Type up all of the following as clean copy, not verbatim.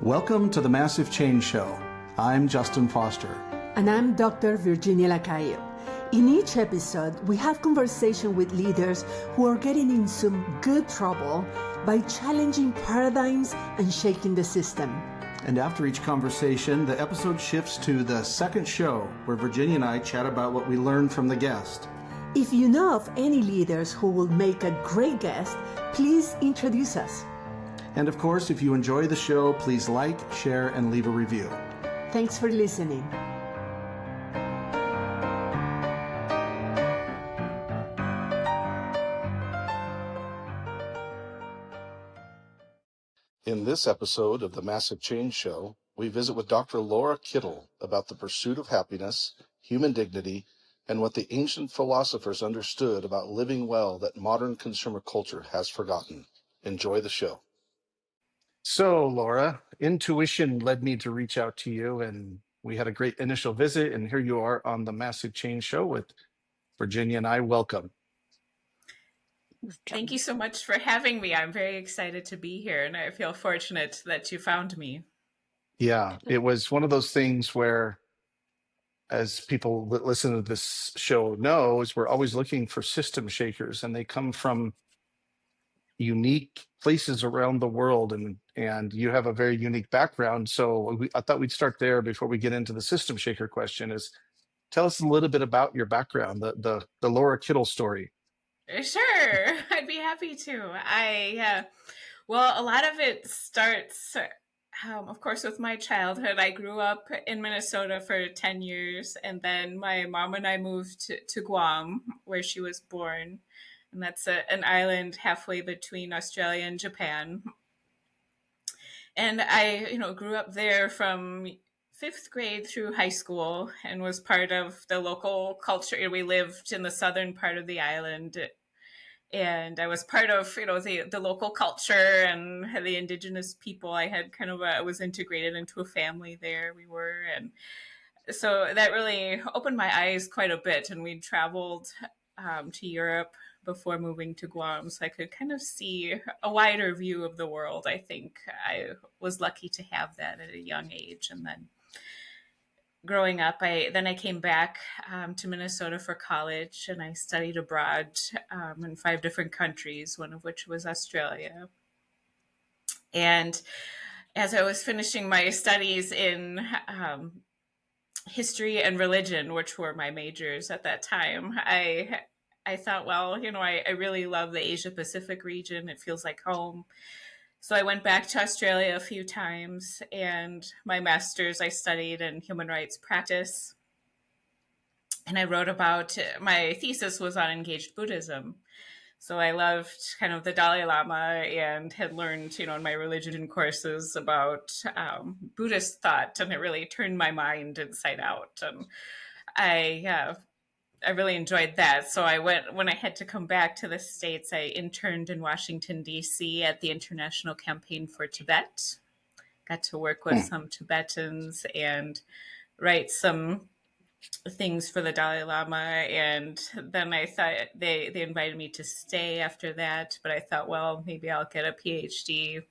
Welcome to the Massive Change Show. I'm Justin Foster. And I'm Dr. Virginia Lacayo. In each episode, we have conversation with leaders who are getting in some good trouble by challenging paradigms and shaking the system. And after each conversation, the episode shifts to the second show, where Virginia and I chat about what we learned from the guest. If you know of any leaders who will make a great guest, please introduce us. And of course, if you enjoy the show, please like, share, and leave a review. Thanks for listening. In this episode of the Massive Change Show, we visit with Dr. Laura Kittel about the pursuit of happiness, human dignity, and what the ancient philosophers understood about living well that modern consumer culture has forgotten. Enjoy the show. So, Laura, intuition led me to reach out to you, and we had a great initial visit, and here you are on the Massive Change Show with Virginia and I. Welcome. Thank you so much for having me. I'm very excited to be here, and I feel fortunate that you found me. Yeah, it was one of those things where, as people that listen to this show know, is we're always looking for system shakers, and they come from unique places around the world, and you have a very unique background. So I thought we'd start there before we get into the system shaker question. Is tell us a little bit about your background, the Laura Kittel story. Sure, I'd be happy to. Well, a lot of it starts, of course, with my childhood. I grew up in Minnesota for 10 years, and then my mom and I moved to Guam, where she was born. And that's an island halfway between Australia and Japan. And I, grew up there from 5th grade through high school and was part of the local culture. We lived in the southern part of the island, and I was part of, the local culture and the indigenous people. I had I was integrated into a family there. We were, and so that really opened my eyes quite a bit. And we traveled to Europe before moving to Guam, so I could kind of see a wider view of the world. I think I was lucky to have that at a young age. And then growing up, I came back to Minnesota for college, and I studied abroad in 5 different countries, one of which was Australia. And as I was finishing my studies in history and religion, which were my majors at that time, I thought, well, I really love the Asia Pacific region. It feels like home. So I went back to Australia a few times, and my master's I studied in human rights practice. And I wrote about, my thesis was on engaged Buddhism. So I loved kind of the Dalai Lama and had learned, in my religion courses about Buddhist thought, and it really turned my mind inside out. And I really enjoyed that. So when I had to come back to the States, I interned in Washington, D.C. at the International Campaign for Tibet. Got to work with some Tibetans and write some things for the Dalai Lama. And then I thought they invited me to stay after that. But I thought, well, maybe I'll get a PhD,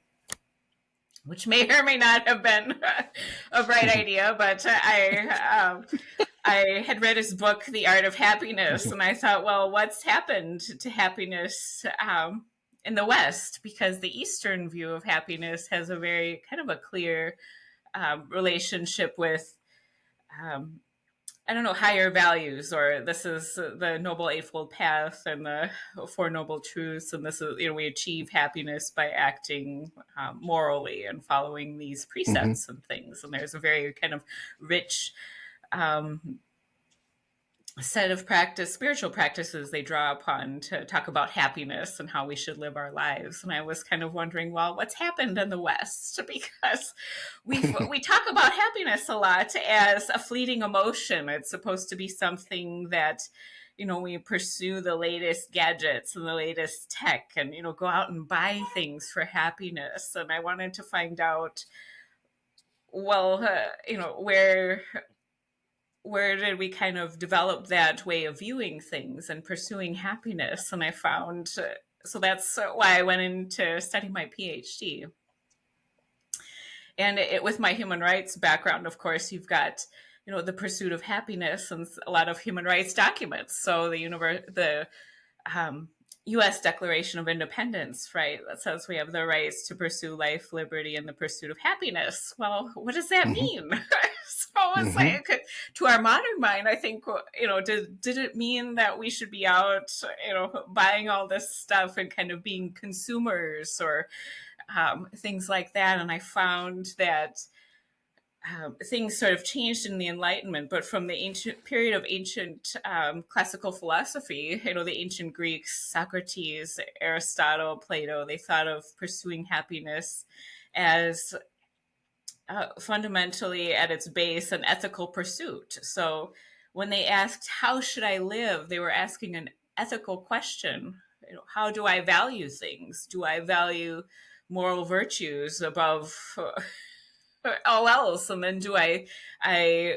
which may or may not have been a bright idea. But I had read his book, The Art of Happiness, and I thought, well, what's happened to happiness in the West? Because the Eastern view of happiness has a very kind of a clear relationship with, higher values, or this is the Noble Eightfold Path and the Four Noble Truths. And this is, we achieve happiness by acting morally and following these precepts and things. And there's a very kind of rich set of spiritual practices they draw upon to talk about happiness and how we should live our lives. And I was kind of wondering, well, what's happened in the West? Because we talk about happiness a lot as a fleeting emotion. It's supposed to be something that, we pursue the latest gadgets and the latest tech and, go out and buy things for happiness. And I wanted to find out, well, where did we kind of develop that way of viewing things and pursuing happiness? And I found, so that's why I went into studying my PhD. And with my human rights background, of course, you've got the pursuit of happiness and a lot of human rights documents. So the um, U.S. Declaration of Independence, right, that says we have the rights to pursue life, liberty, and the pursuit of happiness. Well, what does that Mm-hmm. mean? So it's Mm-hmm. like, to our modern mind, I think, did it mean that we should be out, buying all this stuff and kind of being consumers, or things like that? And I found that things sort of changed in the Enlightenment, but from the ancient period of ancient classical philosophy, the ancient Greeks, Socrates, Aristotle, Plato, they thought of pursuing happiness as fundamentally at its base an ethical pursuit. So when they asked, "How should I live?" they were asking an ethical question. How do I value things? Do I value moral virtues above all else? And then do I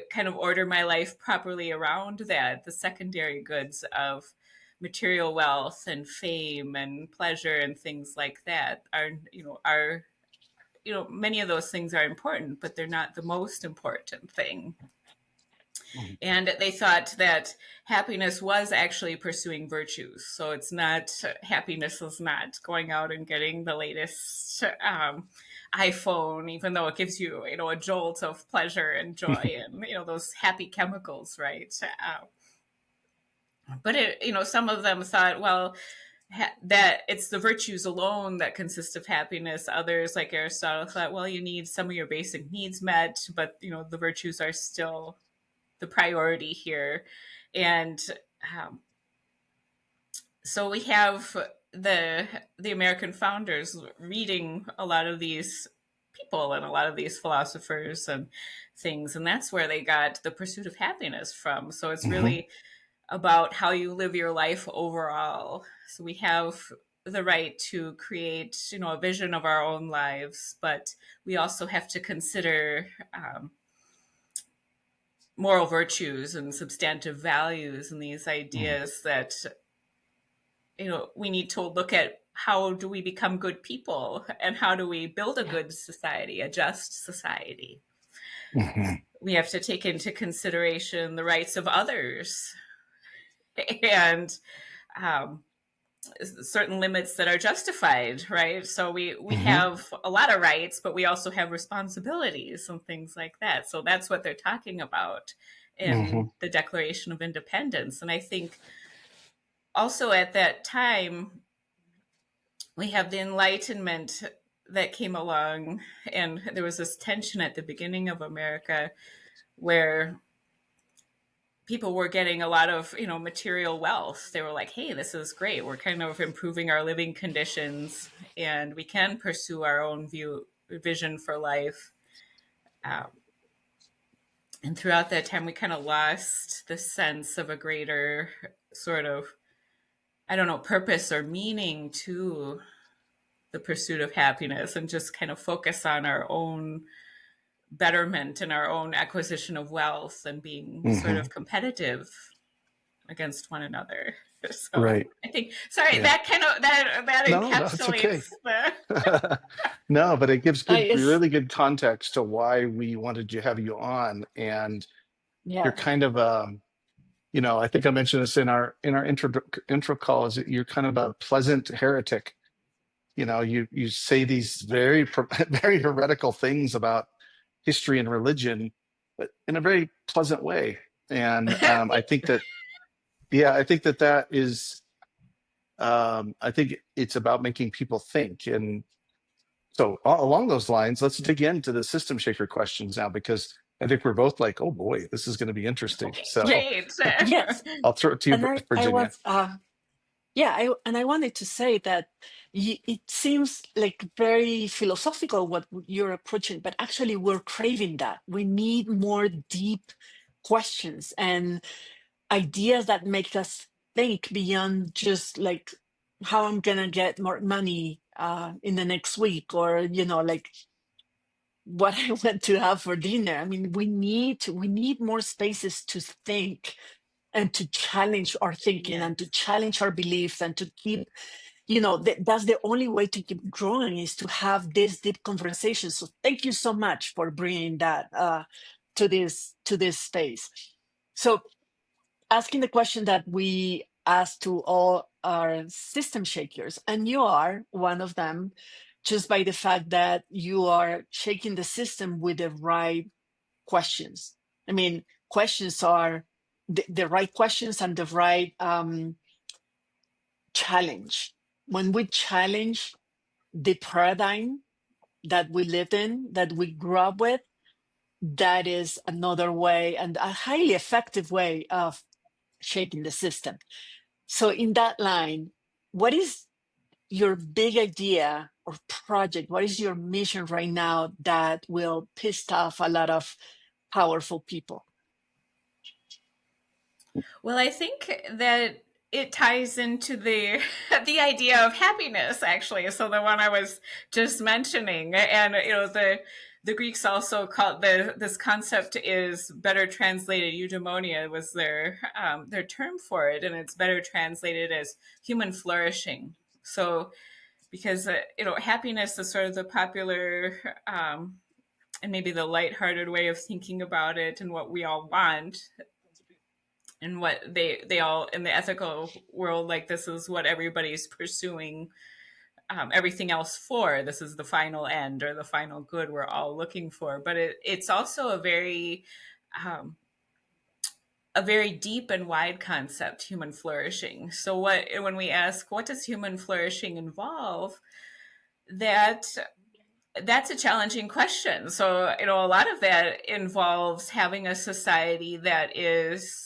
kind of order my life properly around that? The secondary goods of material wealth and fame and pleasure and things like that are many of those things are important, but they're not the most important thing. And they thought that happiness was actually pursuing virtues. So it's not, happiness is not going out and getting the latest iPhone, even though it gives you, a jolt of pleasure and joy and, those happy chemicals, right? But some of them thought, well, that it's the virtues alone that consist of happiness. Others, like Aristotle, thought, well, you need some of your basic needs met, but the virtues are still the priority here. And so we have the American founders reading a lot of these people and a lot of these philosophers and things, and that's where they got the pursuit of happiness from. So it's Mm-hmm. really about how you live your life overall. So we have the right to create, a vision of our own lives, but we also have to consider moral virtues and substantive values and these ideas that we need to look at. How do we become good people, and how do we build a good society, a just society? Mm-hmm. We have to take into consideration the rights of others, and certain limits that are justified, right? So we have a lot of rights, but we also have responsibilities and things like that. So that's what they're talking about Mm-hmm. in the Declaration of Independence. And I think also at that time, we have the Enlightenment that came along, and there was this tension at the beginning of America where people were getting a lot of material wealth. They were like, hey, this is great, we're kind of improving our living conditions and we can pursue our own vision for life. And throughout that time we kind of lost the sense of a greater sort of, I don't know, purpose or meaning to the pursuit of happiness, and just kind of focus on our own betterment and our own acquisition of wealth and being sort Mm-hmm. of competitive against one another. So Right. I think, sorry, Yeah. that kind of that No, it's okay. encapsulates the. No, but it gives It's really good context to why we wanted to have you on. And you're yeah. kind of I think I mentioned this in our intro call, is that you're kind of a pleasant heretic. You say these very very heretical things about history and religion, but in a very pleasant way. And I think that that is I think it's about making people think. And so along those lines, let's dig into the system shaker questions now, because I think we're both like, oh boy, this is going to be interesting. So Great. Yes. I'll throw it to you, And I Virginia. was I wanted to say that it seems like very philosophical what you're approaching, but actually we're craving that. We need more deep questions and ideas that make us think beyond just like how I'm gonna get more money in the next week, or like what I want to have for dinner. I mean, we need more spaces to think and to challenge our thinking and to Yes. challenge our beliefs and to keep that's the only way to keep growing, is to have this deep conversation. So thank you so much for bringing that to this space. So asking the question that we ask to all our system shakers, and you are one of them, just by the fact that you are shaking the system with the right questions. I mean, questions are the right questions and the right challenge. When we challenge the paradigm that we lived in, that we grew up with, that is another way, and a highly effective way of shaping the system. So, in that line, what is your big idea or project? What is your mission right now that will piss off a lot of powerful people? Well, I think that it ties into the the idea of happiness, actually. So the one I was just mentioning, and the Greeks also called this concept is better translated eudaemonia was their term for it, and it's better translated as human flourishing. So because happiness is sort of the popular and maybe the lighthearted way of thinking about it, and what we all want, and what they all in the ethical world, like, this is what everybody's pursuing everything else for. This is the final end or the final good we're all looking for. But it's also um, a very deep and wide concept, human flourishing. So when we ask, what does human flourishing involve, that's a challenging question. So a lot of that involves having a society that is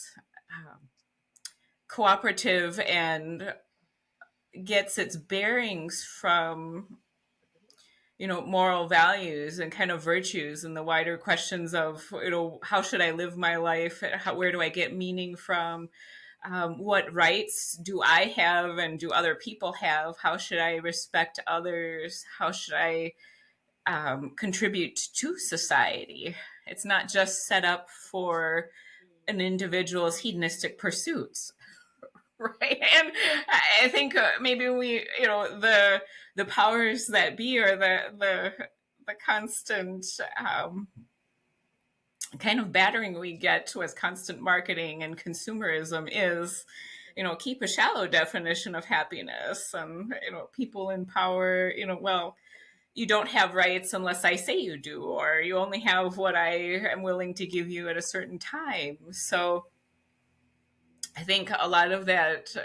cooperative and gets its bearings from moral values and kind of virtues, and the wider questions of how should I live my life, where do I get meaning from, what rights do I have and do other people have, how should I respect others, how should I contribute to society. It's not just set up for an individual's hedonistic pursuits. Right. And I think maybe the powers that be, or the constant kind of battering we get with constant marketing and consumerism is keep a shallow definition of happiness, and people in power, well, you don't have rights unless I say you do, or you only have what I am willing to give you at a certain time. So I think a lot of that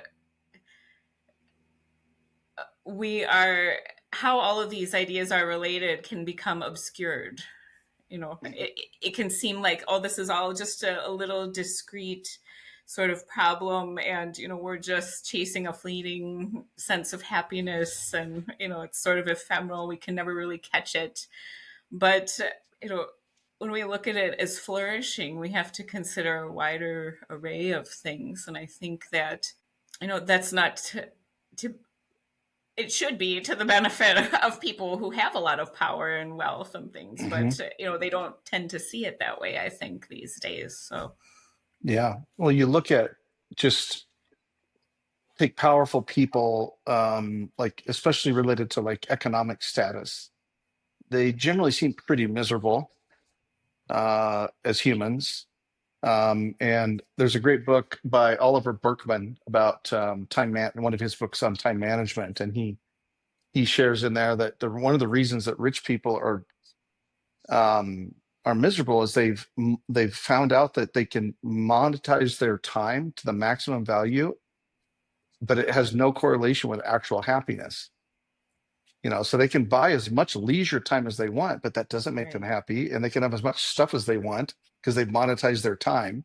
how all of these ideas are related can become obscured. It can seem like, oh, this is all just a little discrete sort of problem, and we're just chasing a fleeting sense of happiness, and it's sort of ephemeral, we can never really catch it. But when we look at it as flourishing, we have to consider a wider array of things. And I think that that's not to it should be to the benefit of people who have a lot of power and wealth and things, but they don't tend to see it that way, I think, these days. So Yeah. Well, you look at, just take powerful people, like especially related to like economic status. They generally seem pretty miserable as humans. And there's a great book by Oliver Berkman about one of his books on time management, and he shares in there that one of the reasons that rich people are miserable is they've found out that they can monetize their time to the maximum value, but it has no correlation with actual happiness. So they can buy as much leisure time as they want, but that doesn't make them happy, and they can have as much stuff as they want because they've monetized their time.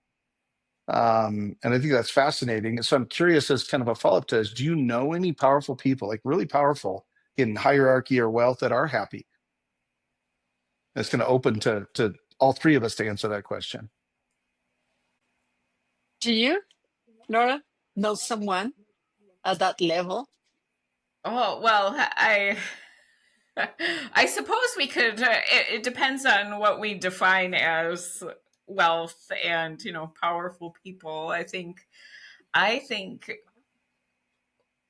And I think that's fascinating. So I'm curious, as kind of a follow-up to this, do you know any powerful people, like really powerful in hierarchy or wealth, that are happy? It's kind of open to all three of us to answer that question. Do you, Laura, know someone at that level? Oh, well, I suppose we could. It depends on what we define as wealth and powerful people. I think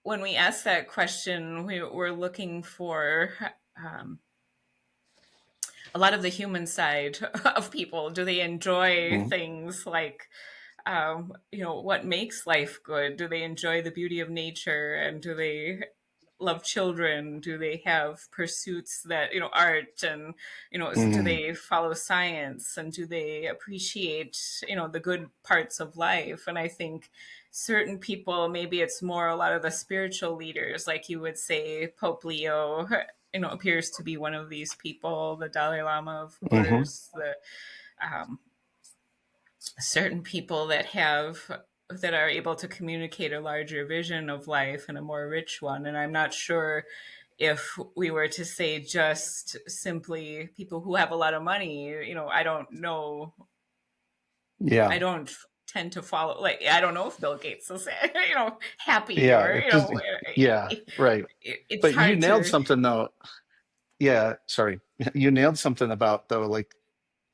when we ask that question, we're looking for a lot of the human side of people. Do they enjoy Mm-hmm. things like, what makes life good? Do they enjoy the beauty of nature? And do they love children? Do they have pursuits that, art, and, do Mm-hmm. they follow science, and do they appreciate, the good parts of life? And I think certain people, maybe it's more a lot of the spiritual leaders, like you would say Pope Leo, appears to be one of these people, the Dalai Lama, of Mm-hmm. course, the um, certain people that are able to communicate a larger vision of life and a more rich one. And I'm not sure if we were to say just simply people who have a lot of money, I don't know. Yeah. I don't tend to follow, like, I don't know if Bill Gates is, happy, Yeah. or, Because yeah, right. it's But you hard nailed to. something though. Yeah, sorry. You nailed something about though, like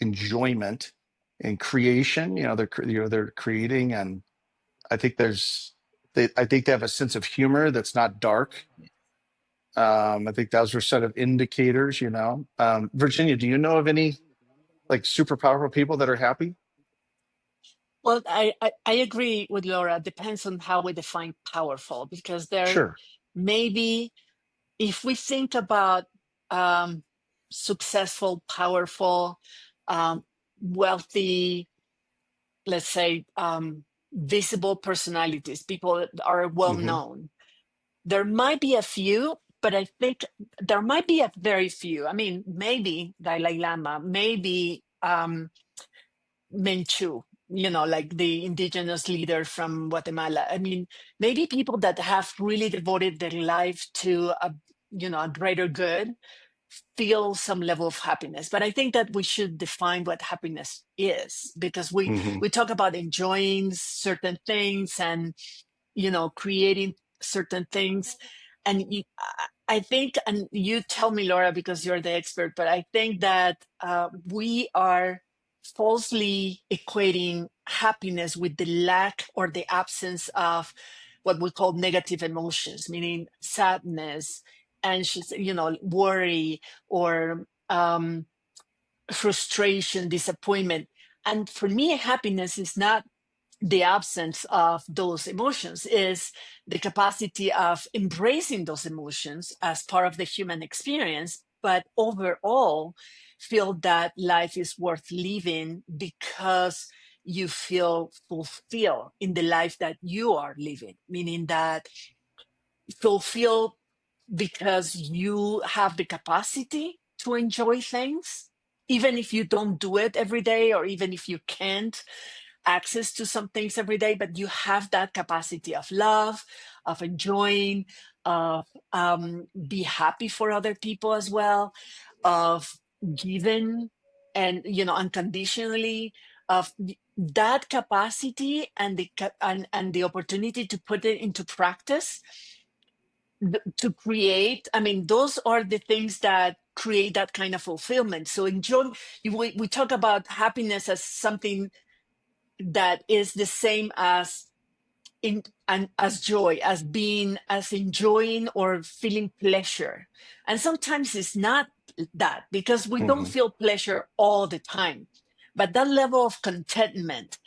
enjoyment and creation. They're creating, and I think I think they have a sense of humor that's not dark. I think those are sort of indicators. Virginia, do you know of any like super powerful people that are happy? Well, I agree with Laura. Depends on how we define powerful, because there Sure. maybe, if we think about um, successful, powerful, um, wealthy, let's say, visible personalities, people that are well Mm-hmm. known, there might be a few, but I think there might be a very few. I mean, maybe Dalai Lama, maybe Menchu, like the indigenous leader from Guatemala. I mean, maybe people that have really devoted their life to a greater good feel some level of happiness. But I think that we should define what happiness is, because we Mm-hmm. we talk about enjoying certain things and creating certain things. And I think, and you tell me, Laura, because you're the expert, but I think that we are falsely equating happiness with the lack or the absence of what we call negative emotions, meaning sadness, anxious, worry, or frustration, disappointment. And for me, happiness is not the absence of those emotions, is the capacity of embracing those emotions as part of the human experience, but overall feel that life is worth living because you feel fulfilled in the life that you are living, meaning that fulfilled because you have the capacity to enjoy things, even if you don't do it every day, or even if you can't access to some things every day, but you have that capacity of love, of enjoying, of be happy for other people as well, of giving, and unconditionally, of that capacity, and and the opportunity to put it into practice, to create. I mean, those are the things that create that kind of fulfillment. So enjoy. We talk about happiness as something that is the same as and as joy, as enjoying or feeling pleasure. And sometimes it's not that, because we don't Mm-hmm. feel pleasure all the time, but that level of contentment.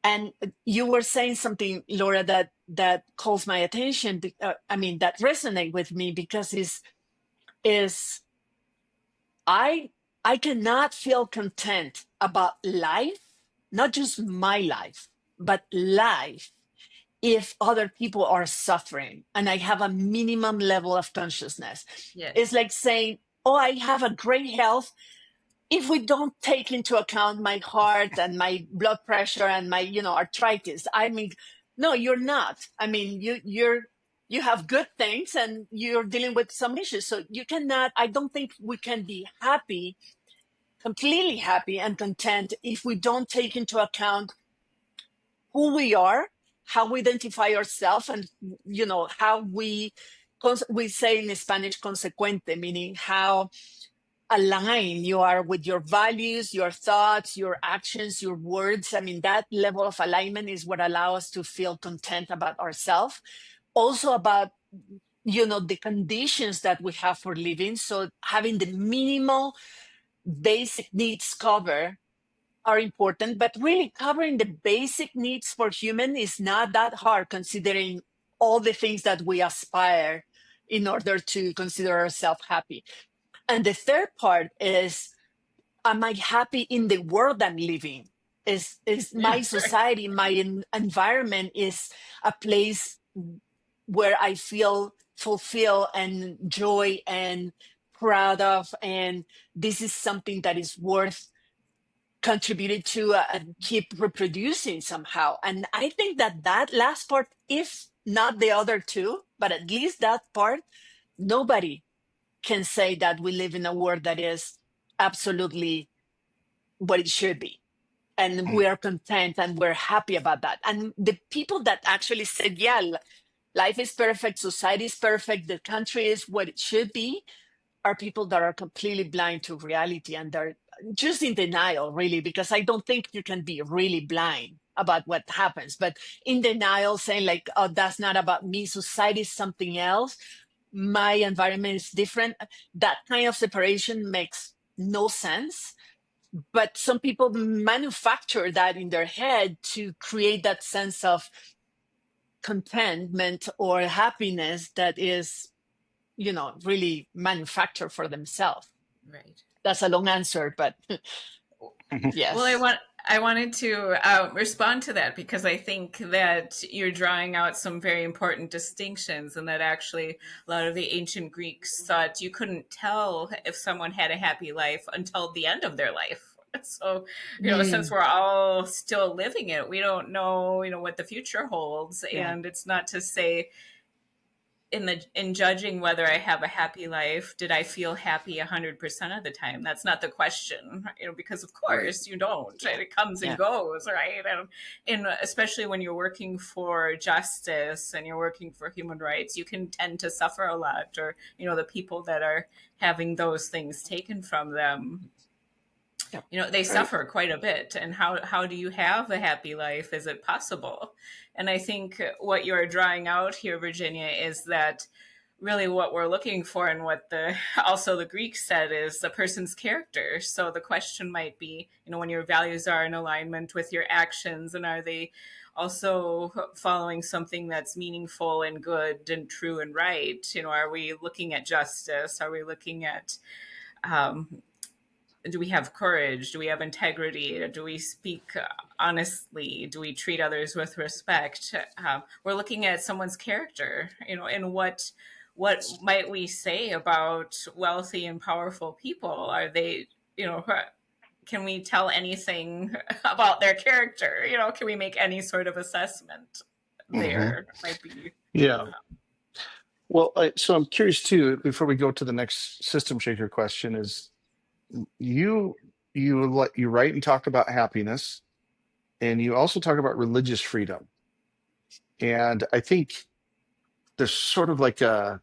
And you were saying something, Laura, that calls my attention. That resonate with me, because is I I cannot feel content about life, not just my life, but life, if other people are suffering and I have a minimum level of consciousness. It's Yes. like saying, oh, I have a great health, if we don't take into account my heart and my blood pressure and my arthritis. I mean, no, you're not. I mean, you have good things and you're dealing with some issues, so you cannot. I don't think we can be happy, completely happy and content, if we don't take into account who we are, how we identify ourselves, and how we say in Spanish consecuente, meaning how aligned you are with your values, your thoughts, your actions, your words. I mean, that level of alignment is what allows us to feel content about ourselves, also about the conditions that we have for living. So having the minimal basic needs covered are important, but really covering the basic needs for human is not that hard, considering all the things that we aspire in order to consider ourselves happy. And the third part is, am I happy in the world I'm living? Is my society, my environment is a place where I feel fulfilled and joy and proud of, and this is something that is worth contributed to and keep reproducing somehow. And I think that that last part, if not the other two, but at least that part, nobody can say that we live in a world that is absolutely what it should be. And we are content and we're happy about that. And the people that actually said, yeah, life is perfect, society is perfect, the country is what it should be, are people that are completely blind to reality, and they're just in denial, really, because I don't think you can be really blind about what happens, but in denial, saying like, oh, that's not about me, society is something else, my environment is different. That kind of separation makes no sense. But some people manufacture that in their head to create that sense of contentment or happiness that is, really manufactured for themselves. Right. That's a long answer, but yes. Well, I wanted to respond to that, because I think that you're drawing out some very important distinctions, and that actually a lot of the ancient Greeks thought you couldn't tell if someone had a happy life until the end of their life. So, since we're all still living it, we don't know, what the future holds. Yeah. And it's not to say, in judging whether I have a happy life, did I feel happy 100% of the time? That's not the question, because of course you don't. Right? It comes and goes, right? And especially when you're working for justice and you're working for human rights, you can tend to suffer a lot, or the people that are having those things taken from them, they suffer quite a bit. And how do you have a happy life? Is it possible? And I think what you're drawing out here, Virginia, is that really what we're looking for, and what also the Greeks said, is the person's character. So the question might be, when your values are in alignment with your actions, and are they also following something that's meaningful and good and true and right? Are we looking at justice? Are we looking at do we have courage? Do we have integrity? Do we speak honestly? Do we treat others with respect? We're looking at someone's character, and what might we say about wealthy and powerful people? Are they, can we tell anything about their character? Can we make any sort of assessment there? Might be. Yeah. Well, so I'm curious too, before we go to the next system shaker question, is you write and talk about happiness, and you also talk about religious freedom. And I think there's sort of like a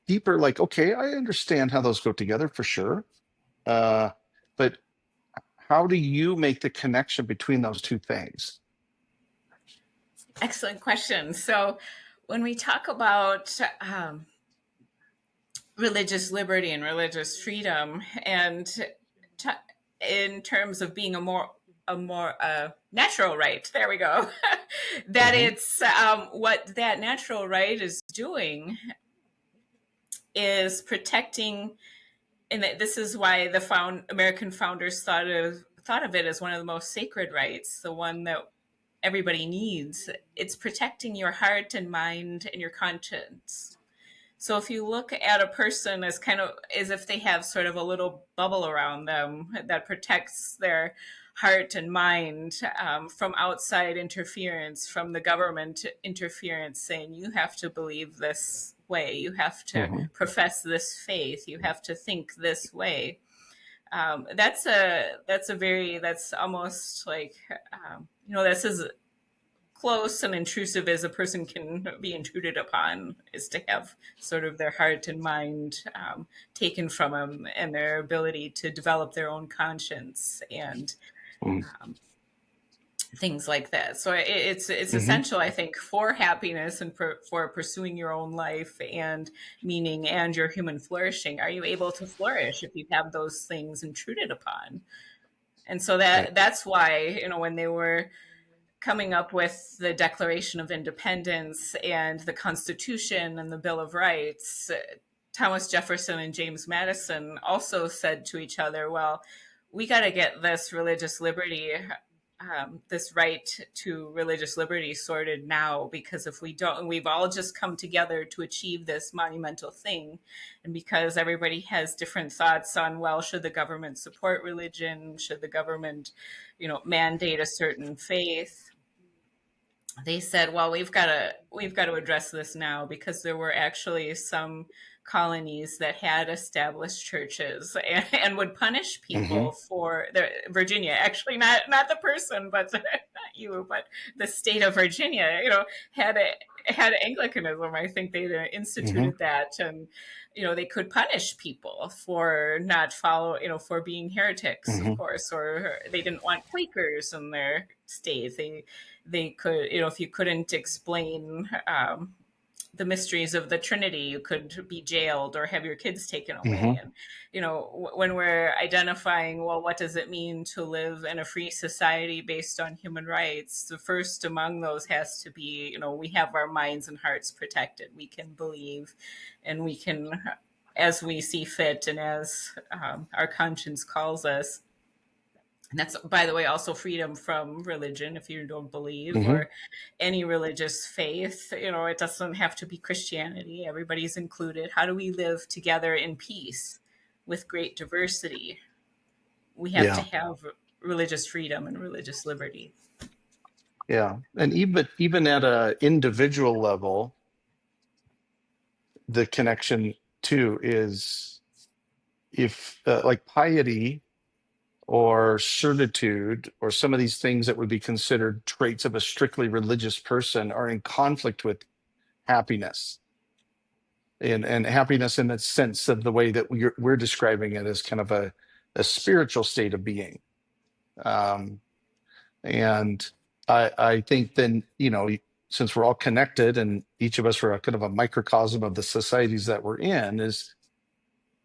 deeper, like, okay, I understand how those go together for sure. But how do you make the connection between those two things? Excellent question. So when we talk about religious liberty and religious freedom, and in terms of being a more natural right, there we go, that it's what that natural right is doing is protecting, and this is why the American founders thought of it as one of the most sacred rights, the one that everybody needs. It's protecting your heart and mind and your conscience. So if you look at a person as if they have sort of a little bubble around them that protects their heart and mind from outside interference, from the government interference, saying you have to believe this way, you have to profess this faith, you have to think this way. That's almost like, this is close and intrusive as a person can be intruded upon, is to have sort of their heart and mind taken from them, and their ability to develop their own conscience. And things like that. So it's Mm-hmm. essential, I think, for happiness and for pursuing your own life and meaning and your human flourishing. Are you able to flourish if you have those things intruded upon? And so Right. that's why, when they were coming up with the Declaration of Independence and the Constitution and the Bill of Rights, Thomas Jefferson and James Madison also said to each other, well, we got to get this religious liberty, this right to religious liberty sorted now, because if we don't, and we've all just come together to achieve this monumental thing. And because everybody has different thoughts on, well, should the government support religion? Should the government, mandate a certain faith? They said, well, we've got to address this now, because there were actually some colonies that had established churches and would punish Mm-hmm. people for Virginia, actually not the person, but not you, but the state of Virginia, had Anglicanism. I think they Mm-hmm. instituted that, and they could punish people for not for being heretics, of Mm-hmm. course, or they didn't want Quakers in their state. They could, if you couldn't explain the mysteries of the Trinity, you could be jailed or have your kids taken away. Mm-hmm. And, when we're identifying, well, what does it mean to live in a free society based on human rights? The first among those has to be, we have our minds and hearts protected. We can believe, and we can, as we see fit and as our conscience calls us. And that's, by the way, also freedom from religion if you don't believe, Mm-hmm. or any religious faith. It doesn't have to be Christianity. Everybody's included. How do we live together in peace with great diversity? We have to Yeah. have religious freedom and religious liberty. Yeah. And even at a individual level, the connection too is, if like piety or certitude or some of these things that would be considered traits of a strictly religious person are in conflict with happiness, and happiness in the sense of the way that we're describing it as kind of a spiritual state of being. Um, and I think then, since we're all connected and each of us are a kind of a microcosm of the societies that we're in, is,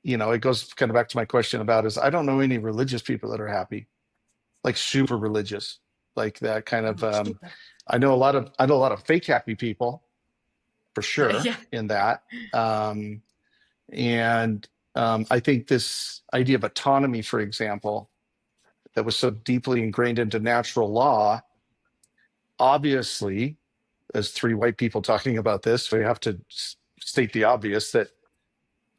it goes kind of back to my question about, is I don't know any religious people that are happy, like super religious, like that kind of, Super. I know a lot of fake happy people for sure Yeah. in that. And I think this idea of autonomy, for example, that was so deeply ingrained into natural law, obviously, as three white people talking about this, we have to state the obvious, that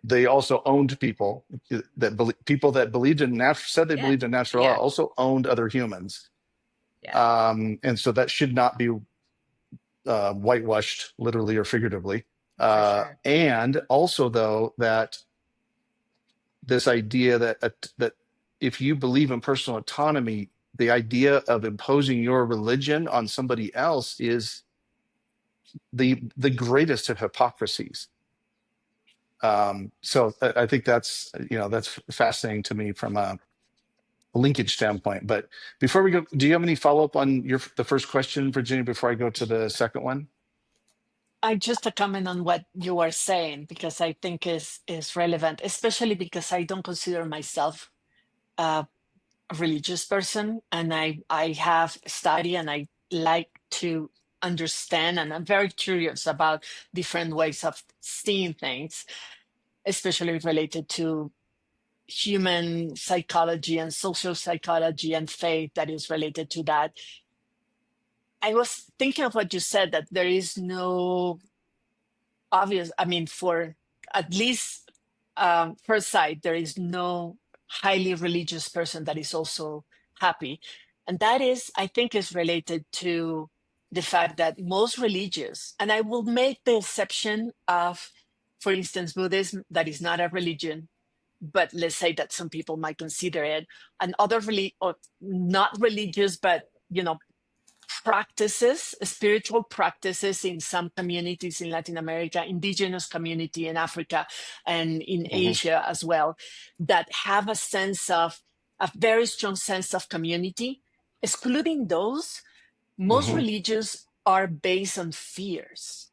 they also owned people that believed in said they Yeah. believed in natural law, Yeah. also owned other humans. Yeah. And so that should not be whitewashed, literally or figuratively. For sure. And also, though, that this idea that if you believe in personal autonomy, the idea of imposing your religion on somebody else is the greatest of hypocrisies. So I think that's fascinating to me from a linkage standpoint. But before we go, do you have any follow-up on the first question, Virginia, before I go to the second one? I just a comment on what you are saying, because I think is relevant, especially because I don't consider myself a religious person, and I have studied and I like to understand, and I'm very curious about different ways of seeing things, especially related to human psychology and social psychology and faith that is related to that. I was thinking of what you said, that there is no obvious, I mean, for at least first sight, there is no highly religious person that is also happy. And that is, I think, is related to the fact that most religious, and I will make the exception of, for instance, Buddhism, that is not a religion, but let's say that some people might consider it, and other or not religious, but practices, spiritual practices in some communities in Latin America, indigenous community in Africa, and in Mm-hmm. Asia as well, that have a very strong sense of community. Excluding those, Most Hmm. religions are based on fears,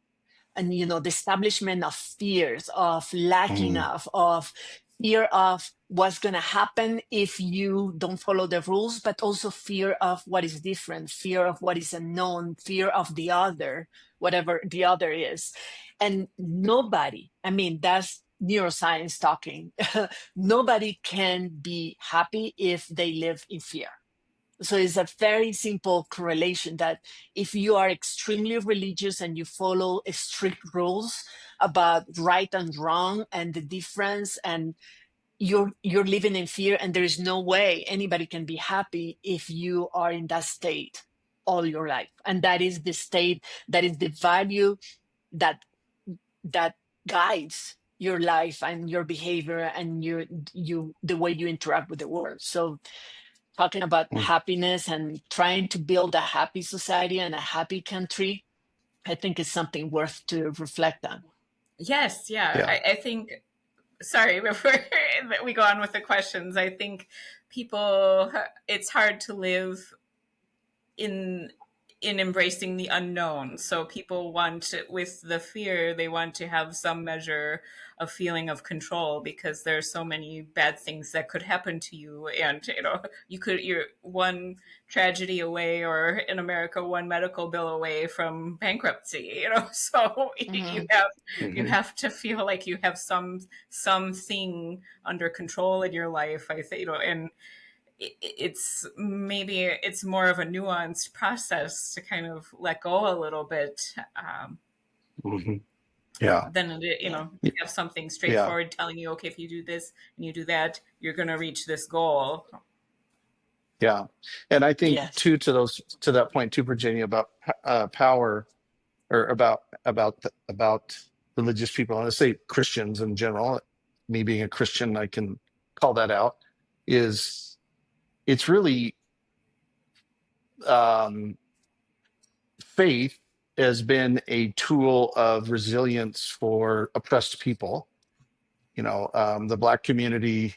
and the establishment of fears of lacking Hmm. of fear of what's going to happen if you don't follow the rules, but also fear of what is different, fear of what is unknown, fear of the other, whatever the other is. And nobody, I mean, that's neuroscience talking. Nobody can be happy if they live in fear. So it's a very simple correlation that if you are extremely religious and you follow strict rules about right and wrong and the difference, and you're living in fear, and there is no way anybody can be happy if you are in that state all your life. And that is the state, that is the value that that guides your life and your behavior and the way you interact with the world. So talking about happiness and trying to build a happy society and a happy country, I think is something worth to reflect on. Yes, yeah. Yeah. I think, sorry, before we go on with the questions, I think people, it's hard to live in embracing the unknown. So people want, with the fear, they want to have some measure of feeling of control, because there's so many bad things that could happen to you. And you're one tragedy away, or in America, one medical bill away from bankruptcy. So Mhm. you Hmm. have to feel like you have something under control in your life, I think. And it's more of a nuanced process to kind of let go a little bit, Hmm. Yeah. than Yeah. have something Yeah. straightforward telling you, okay, if you do this and you do that, you're going to reach this goal. Yeah. And I think Yes. too, to that point too, Virginia, about power, or about religious people. And I say Christians in general. Me being a Christian, I can call that out. Is it's really um, faith has been a tool of resilience for oppressed people. The Black community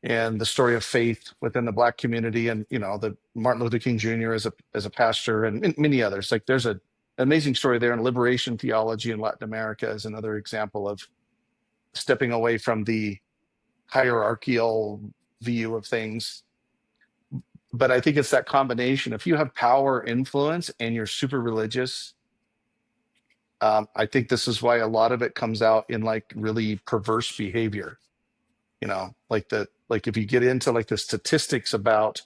and the story of faith within the Black community, and the Martin Luther King Jr. as a pastor, and many others. Like there's an amazing story there, and liberation theology in Latin America is another example of stepping away from the hierarchical view of things. But I think it's that combination. If you have power, influence, and you're super religious, I think this is why a lot of it comes out in like really perverse behavior. Like if you get into like the statistics about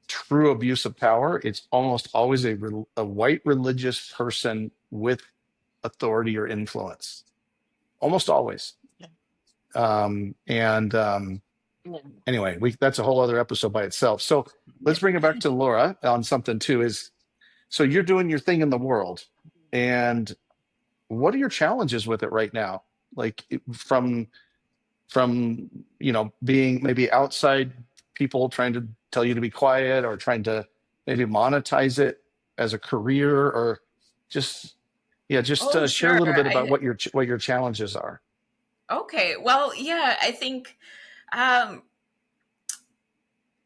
true abuse of power, it's almost always a white religious person with authority or influence. Almost always. Yeah. And Yeah. Anyway, that's a whole other episode by itself. So let's Yeah. bring it back to Laura on something too. So you're doing your thing in the world, and what are your challenges with it right now? Like from being maybe outside people trying to tell you to be quiet, or trying to maybe monetize it as a career, or just Oh, share a sure. little bit about what your challenges are. Okay. Well, yeah, I think, um,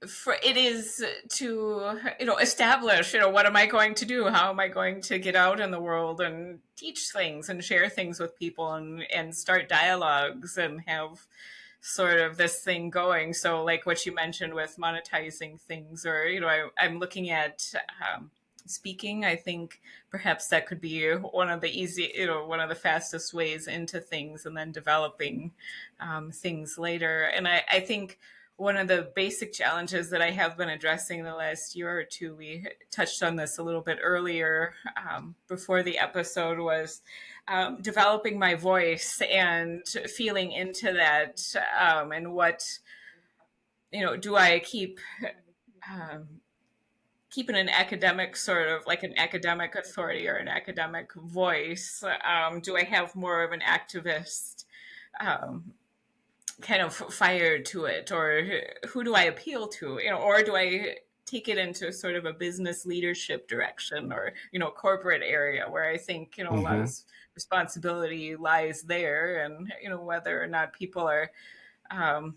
for it is to establish, what am I going to do, how am I going to get out in the world and teach things and share things with people, and start dialogues and have sort of this thing going. So like what you mentioned with monetizing things, or I'm looking at, speaking. I think perhaps that could be one of the fastest ways into things, and then developing, things later. And I think one of the basic challenges that I have been addressing the last year or two, we touched on this a little bit earlier, before the episode, was, developing my voice and feeling into that, and what, do I um, keep in an academic, sort of like an academic authority or an academic voice? Do I have more of an activist, um, kind of fire to it, or who do I appeal to, or do I take it into sort of a business leadership direction, or corporate area, where I think a lot of Hmm. responsibility lies there, and whether or not people are, um,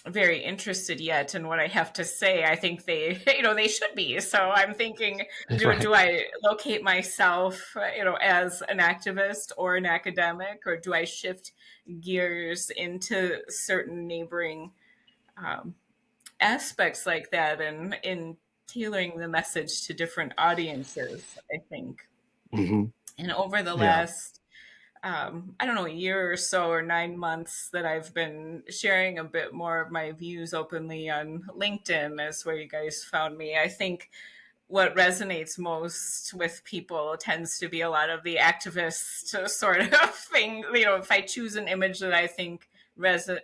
very interested yet in what I have to say. I think they, they should be. So I'm thinking, Right. do I locate myself, as an activist or an academic, or do I shift gears into certain neighboring um, aspects like that, and in tailoring the message to different audiences, I think. Hmm. And over the Yeah. last I don't know, a year or so, or 9 months, that I've been sharing a bit more of my views openly on LinkedIn, is where you guys found me. I think what resonates most with people tends to be a lot of the activist sort of thing. If I choose an image that I think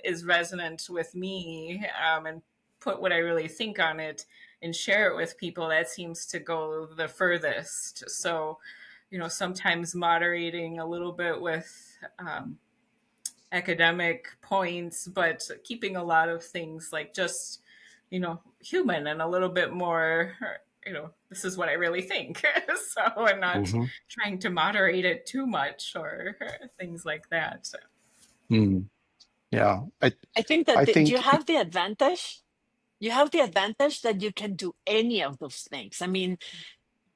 is resonant with me, and put what I really think on it and share it with people, that seems to go the furthest. So, sometimes moderating a little bit with academic points, but keeping a lot of things like just, human, and a little bit more, this is what I really think. So, and not Hmm. trying to moderate it too much, or things like that. So, Mm. Yeah. I think that I you think. have the advantage. You have the advantage that you can do any of those things. I mean,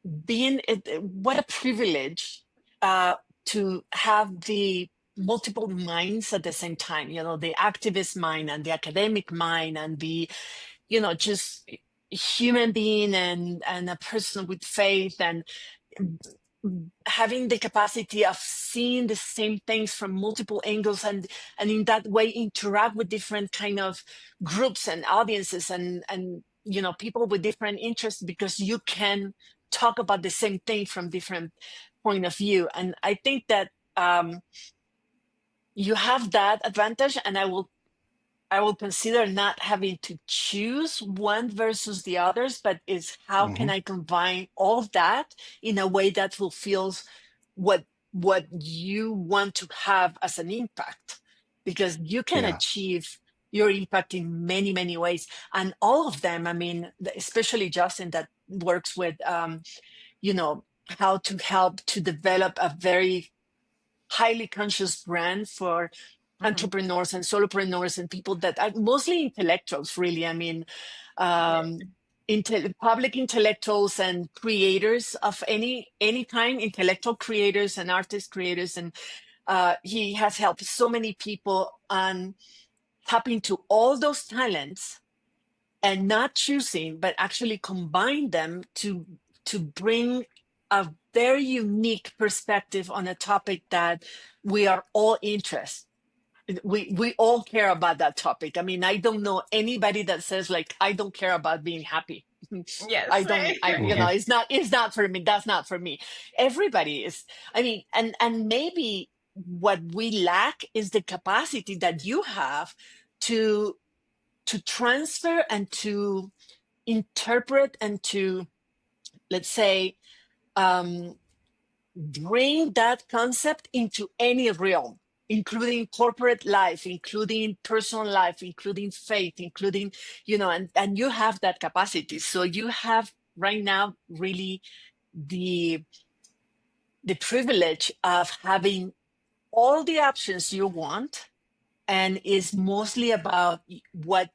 what a privilege uh, to have the multiple minds at the same time. The activist mind and the academic mind and the just human being and a person with faith, and having the capacity of seeing the same things from multiple angles, and in that way interact with different kind of groups and audiences, and people with different interests, because you can talk about the same thing from different point of view. And I think that you have that advantage, and I will consider not having to choose one versus the others, but is how can Hmm. I combine all of that in a way that fulfills what you want to have as an impact, because you can Yeah. achieve your impact in many many ways, and all of them. I mean, especially Justin, that works with you know how to help to develop a very highly conscious brand for mhm. entrepreneurs and solopreneurs and people that are mostly intellectuals, really. I mean, Yeah. um, public intellectuals and creators of any kind, intellectual creators and artist creators. And he has helped so many people on tapping to all those talents and not choosing, but actually combine them to bring a very unique perspective on a topic that we are all interested. We all care about that topic. I mean, I don't know anybody that says like I don't care about being happy. I Yes. don't. Hmm. It's not for me. That's not for me. Everybody is. I mean, and maybe what we lack is the capacity that you have to transfer and to interpret and to, let's say, um, bring that concept into any realm, including corporate life, including personal life, including faith, including, and you have that capacity. So you have right now really the privilege of having all the options you want, and is mostly about what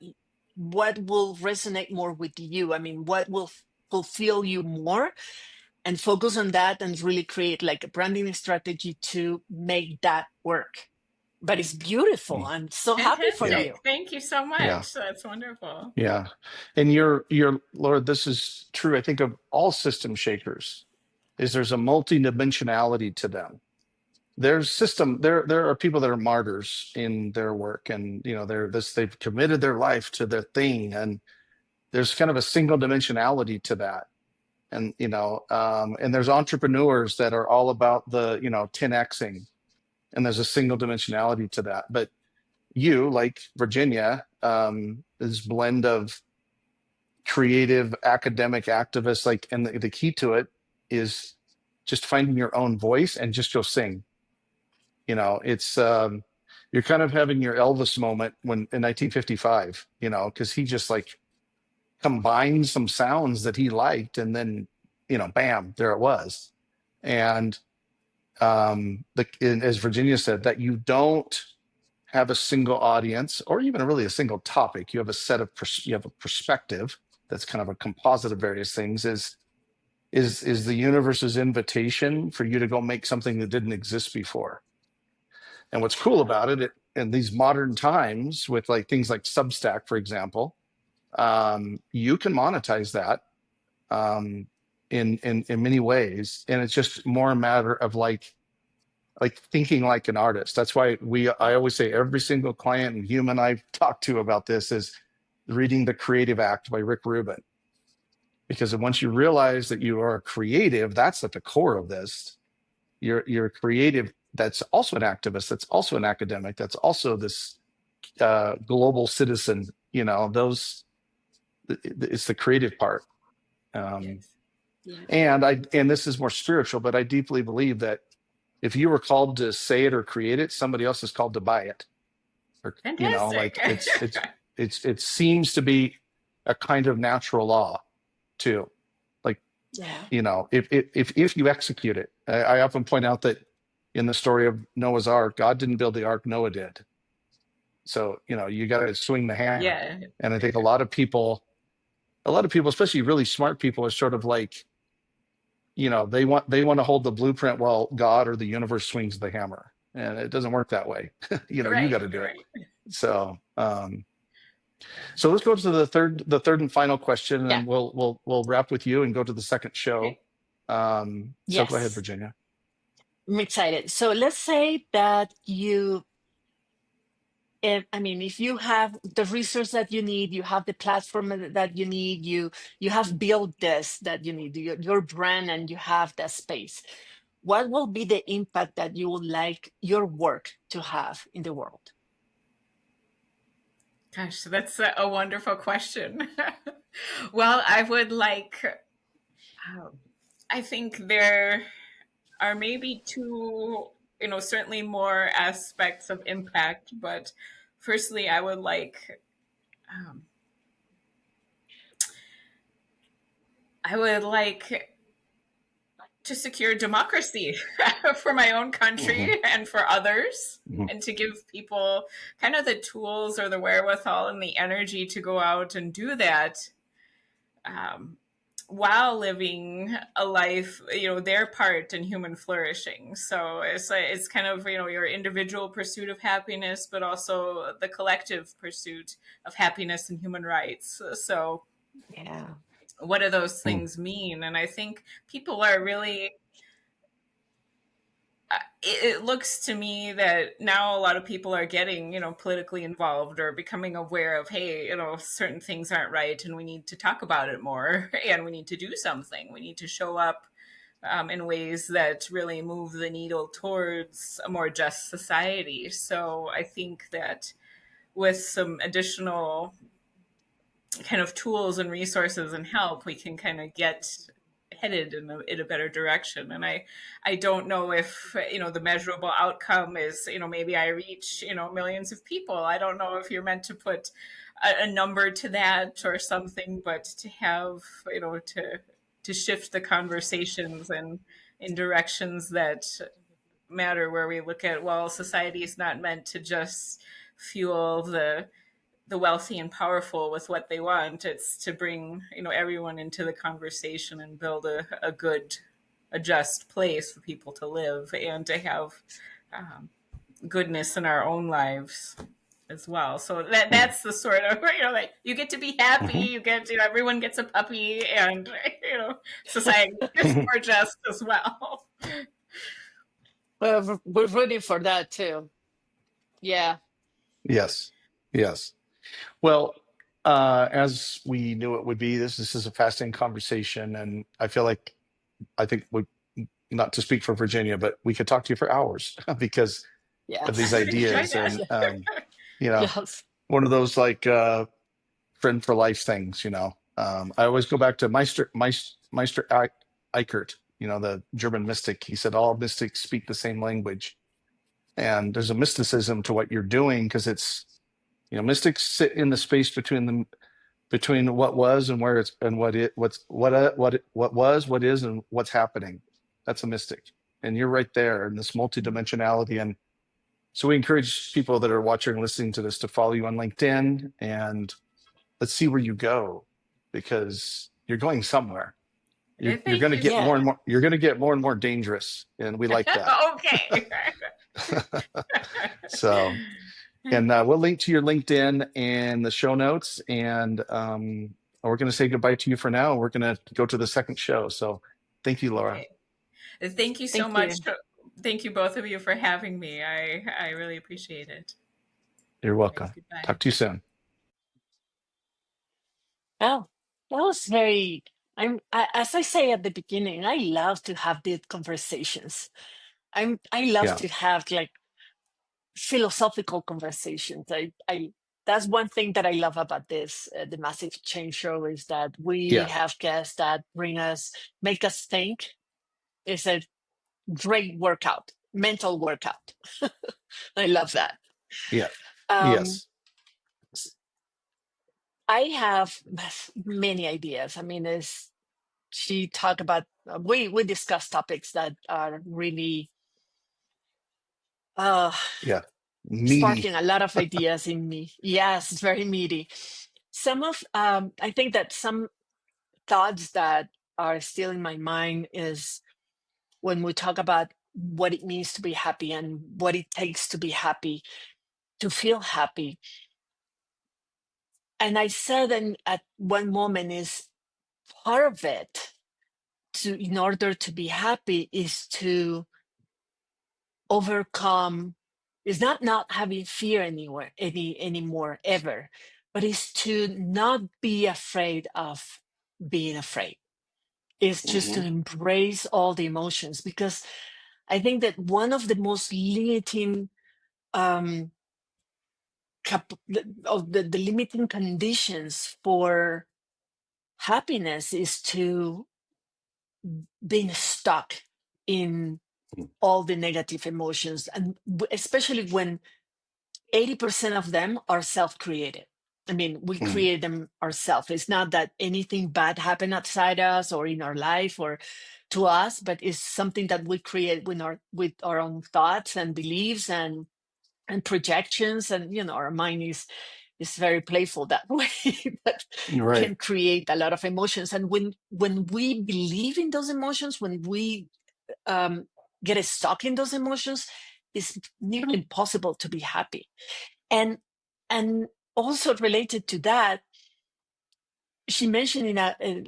will resonate more with you. I mean, what will fulfill you more, and focus on that and really create like a branding strategy to make that work. But it's beautiful. I'm so happy for Yeah. Fantastic. you. Thank you so Yeah. much. That's wonderful. Yeah. And your Lord, this is true, I think, of all system shakers, is there's a multi-dimensionality to them. There are people that are martyrs in their work, and they've committed their life to their thing, and there's kind of a single dimensionality to that. And and there's entrepreneurs that are all about the 10xing, and there's a single dimensionality to that. But you, like Virginia, is blend of creative, academic, activist, like, and the key to it is just finding your own voice and just go sing. It's you're kind of having your Elvis moment when in 1955, because he just like combined some sounds that he liked, and then bam, there it was. And as Virginia said, that you don't have a single audience or even really a single topic. You have a set of you have a perspective that's kind of a composite of various things. Is the universe's invitation for you to go make something that didn't exist before. And what's cool about it in these modern times with like things like Substack, for example, you can monetize that in many ways, and it's just more a matter of like thinking like an artist. That's why I always say every single client and human I've talked to about this is reading The Creative Act by Rick Rubin, because once you realize that you are a creative, that's at the core of this. You're a creative that's also an activist, that's also an academic, that's also this global citizen. You know, it's the creative part. Yes. And this is more spiritual, but I deeply believe that if you were called to say it or create it, somebody else is called to buy it. Or, you know, like Fantastic. it seems to be a kind of natural law too. Like, Yeah. you know, if you execute it, I often point out that in the story of Noah's Ark, God didn't build the ark, Noah did. So, you know, you got to swing the hammer. Yeah. And I think a lot of people, especially really smart people, are sort of like, you know, they want to hold the blueprint while God or the universe swings the hammer, and it doesn't work that way. You know, you got to do it. So, so let's go to the third and final question, and Yeah. then we'll wrap with you and go to the second show. Okay. So go ahead, Yes. Virginia. I'm excited. So let's say that if you have the resource that you need, you have the platform that you need, you have built this that you need, your brand, and you have that space. What will be the impact that you would like your work to have in the world? Gosh, that's a wonderful question. Well, I would like, I think there are maybe two, certainly more aspects of impact, but firstly, I would like, um, I would like to secure democracy for my own country and for others, and to give people kind of the tools or the wherewithal and the energy to go out and do that, while living a life, their part in human flourishing. So it's kind of, your individual pursuit of happiness, but also the collective pursuit of happiness and human rights. So Yeah. what do those things mean? And I think people are really, it looks to me that now a lot of people are getting, politically involved or becoming aware of, hey, certain things aren't right and we need to talk about it more and we need to do something. We need to show up in ways that really move the needle towards a more just society. So I think that with some additional kind of tools and resources and help, we can kind of get headed in a better direction. And I don't know if, the measurable outcome is, maybe I reach, millions of people. I don't know if you're meant to put a number to that or something, but to have, to shift the conversations and in directions that matter, where we look at, well, society is not meant to just fuel the wealthy and powerful with what they want. It's to bring, everyone into the conversation and build a good, a just place for people to live and to have goodness in our own lives as well. So that's the sort of, like, you get to be happy, you get, everyone gets a puppy, and, society is more just as well. Well, we're rooting for that too. Yeah. Yes. Well, as we knew it would be, this is a fascinating conversation, and I think we, not to speak for Virginia, but we could talk to you for hours because of these Yes. ideas. And Yes. one of those like friend for life things. I always go back to Meister Eichert, the German mystic. He said all mystics speak the same language, and there's a mysticism to what you're doing, because it's, mystics sit in the space between what was and where it's and what was, what is, and what's happening. That's a mystic, and you're right there in this multidimensionality. And So we encourage people that are watching and listening to this to follow you on LinkedIn, and let's see where you go, because you're going somewhere. You're going Thank to you get so Yeah. more and much. more. You're going to get more and more dangerous, and we like that. Okay. So, and we'll link to your LinkedIn and the show notes, and we're going to say goodbye to you for now. We're going to go to the second show. So, thank you, Laura. Okay. Thank you so Thank much. you. Thank you both of you for having me. I really appreciate it. You're Right, welcome. goodbye. Talk to you soon. Well, that was very. As I say at the beginning, I love to have these conversations. I love Yeah. to have like philosophical conversations. That's one thing that I love about this, the Massive Change Show, is that we Yeah. have guests that make us think. It's a great workout, mental workout. I love that. Yeah. Um, Yes. I have many ideas. I mean, she talked about, we discuss topics that are really uh, Yeah. Meaty. sparking a lot of ideas in me. Yes, it's very meaty. I think that some thoughts that are still in my mind is when we talk about what it means to be happy and what it takes to be happy, to feel happy. And I said at one moment is part of it in order to be happy is to overcome, is not having fear anymore ever, but is to not be afraid of being afraid. Is just to Hmm. embrace all the emotions, because I think that one of the most limiting um the limiting conditions for happiness is to being stuck in all the negative emotions, and especially when 80% of them are self-created. I mean, we Hmm. create them ourselves. It's not that anything bad happened outside us or in our life or to us, but it's something that we create with our own thoughts and beliefs and projections. And our mind is very playful that way, but Right. can create a lot of emotions. And when we believe in those emotions, when we um, get stuck in those emotions, it's nearly impossible to be happy. And and also related to that, she mentioned